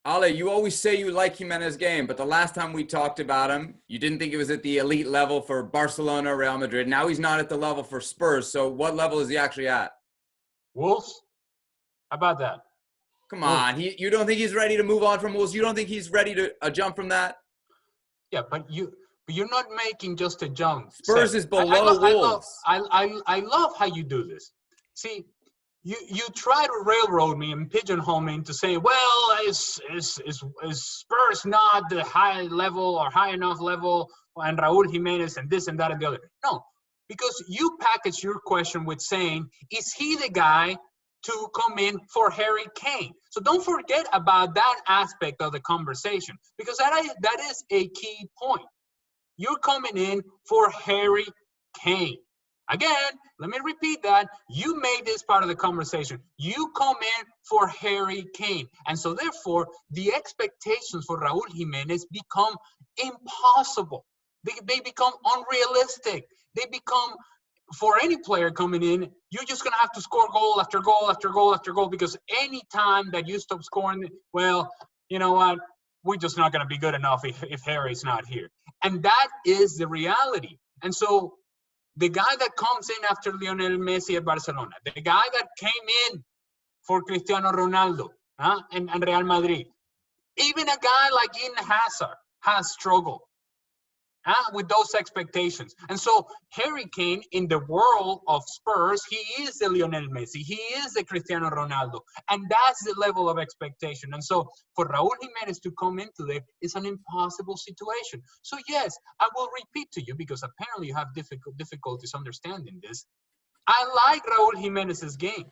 Ale, you always say you like Jimenez game, but the last time we talked about him, you didn't think it was at the elite level for Barcelona, Real Madrid. Now he's not at the level for Spurs. So what level is he actually at? Wolves? How about that? Come on. You don't think he's ready to move on from Wolves? You don't think he's ready to jump from that? Yeah, but you're not making just a jump. Spurs is below Wolves. I love how you do this. See, you try to railroad me and pigeonhole me into saying, well, is Spurs not the high level or high enough level, and Raul Jimenez and this and that and the other? No, because you package your question with saying, is he the guy to come in for Harry Kane? So don't forget about that aspect of the conversation, because that is a key point. You're coming in for Harry Kane. Again, let me repeat that. You made this part of the conversation. You come in for Harry Kane. And so therefore, the expectations for Raul Jimenez become impossible. They become unrealistic. They become, for any player coming in, you're just going to have to score goal after goal after goal after goal, because any time that you stop scoring, well, you know what? We're just not going to be good enough if Harry's not here. And that is the reality. And so the guy that comes in after Lionel Messi at Barcelona, the guy that came in for Cristiano Ronaldo and Real Madrid, even a guy like Eden Hazard has struggled with those expectations. And so Harry Kane, in the world of Spurs, he is the Lionel Messi. He is the Cristiano Ronaldo. And that's the level of expectation. And so for Raul Jimenez to come into there is an impossible situation. So yes, I will repeat to you, because apparently you have difficulties understanding this. I like Raul Jimenez's game,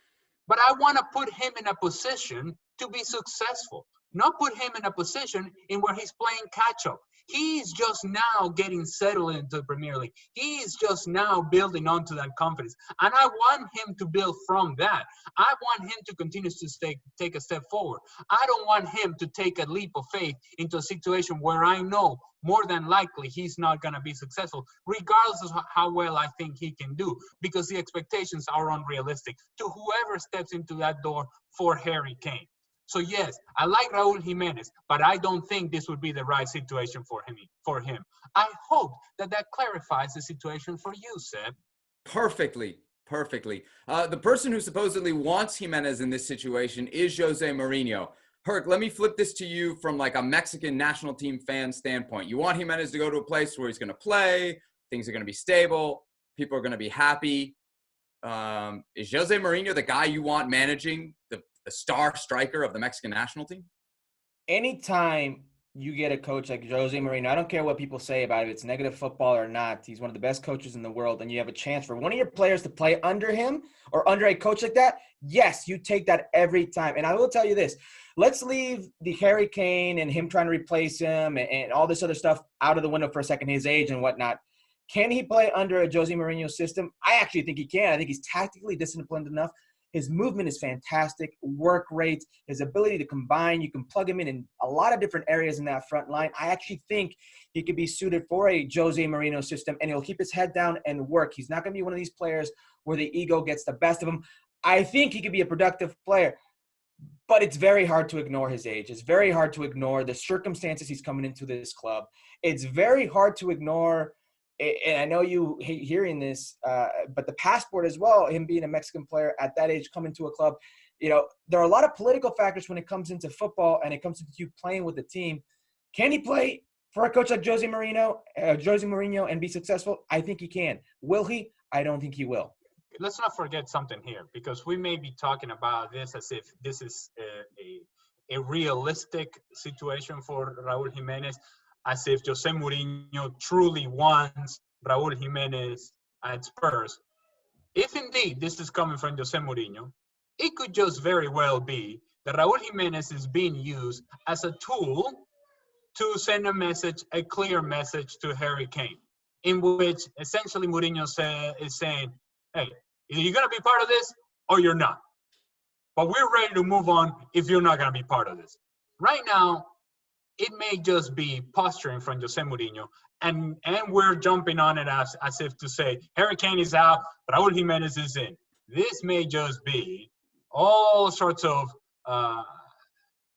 but I want to put him in a position to be successful, not put him in a position in where he's playing catch-up. He's just now getting settled into the Premier League. He is just now building onto that confidence. And I want him to build from that. I want him to continue to take a step forward. I don't want him to take a leap of faith into a situation where I know more than likely he's not going to be successful, regardless of how well I think he can do, because the expectations are unrealistic to whoever steps into that door for Harry Kane. So yes, I like Raul Jimenez, but I don't think this would be the right situation for him. I hope that clarifies the situation for you, Seb. Perfectly. The person who supposedly wants Jimenez in this situation is Jose Mourinho. Herc, let me flip this to you from like a Mexican national team fan standpoint. You want Jimenez to go to a place where he's going to play, things are going to be stable, people are going to be happy. Is Jose Mourinho the guy you want managing the star striker of the Mexican national team? Anytime you get a coach like Jose Moreno, I don't care what people say about it, if it's negative football or not, he's one of the best coaches in the world, and you have a chance for one of your players to play under him or under a coach like that, yes, you take that every time. And I will tell you this, let's leave the Harry Kane and him trying to replace him and all this other stuff out of the window for a second, his age and whatnot. Can he play under a Jose Mourinho system? I actually think he can. I think he's tactically disciplined enough. His movement is fantastic, work rate, his ability to combine. You can plug him in a lot of different areas in that front line. I actually think he could be suited for a Jose Mourinho system, and he'll keep his head down and work. He's not going to be one of these players where the ego gets the best of him. I think he could be a productive player, but it's very hard to ignore his age. It's very hard to ignore the circumstances he's coming into this club. It's very hard to ignore, and I know you hate hearing this, but the passport as well, him being a Mexican player at that age coming to a club, you know, there are a lot of political factors when it comes into football and it comes into you playing with the team. Can he play for a coach like Jose Mourinho and be successful? I think he can. Will he? I don't think he will. Let's not forget something here, because we may be talking about this as if this is a realistic situation for Raul Jimenez, as if Jose Mourinho truly wants Raul Jimenez at Spurs. If indeed this is coming from Jose Mourinho, it could just very well be that Raul Jimenez is being used as a tool to send a clear message to Harry Kane, in which essentially Mourinho is saying, hey, either you're going to be part of this or you're not. But we're ready to move on if you're not going to be part of this. Right now, it may just be posturing from Jose Mourinho, and we're jumping on it as if to say, Harry Kane is out, Raul Jimenez is in. This may just be all sorts of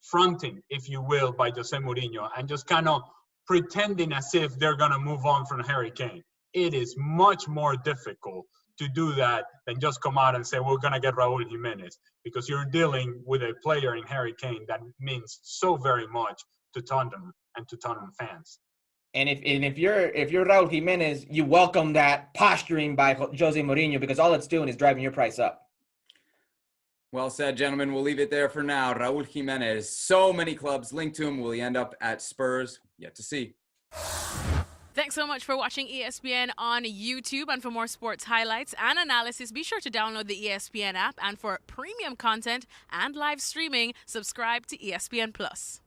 fronting, if you will, by Jose Mourinho and just kind of pretending as if they're going to move on from Harry Kane. It is much more difficult to do that than just come out and say, we're going to get Raul Jimenez, because you're dealing with a player in Harry Kane that means so very much to Tottenham and to Tottenham fans. And if you're Raul Jimenez, you welcome that posturing by Jose Mourinho, because all it's doing is driving your price up. Well said, gentlemen. We'll leave it there for now. Raul Jimenez, so many clubs linked to him. Will he end up at Spurs? Yet to see. Thanks so much for watching ESPN on YouTube. And for more sports highlights and analysis, be sure to download the ESPN app. And for premium content and live streaming, subscribe to ESPN Plus.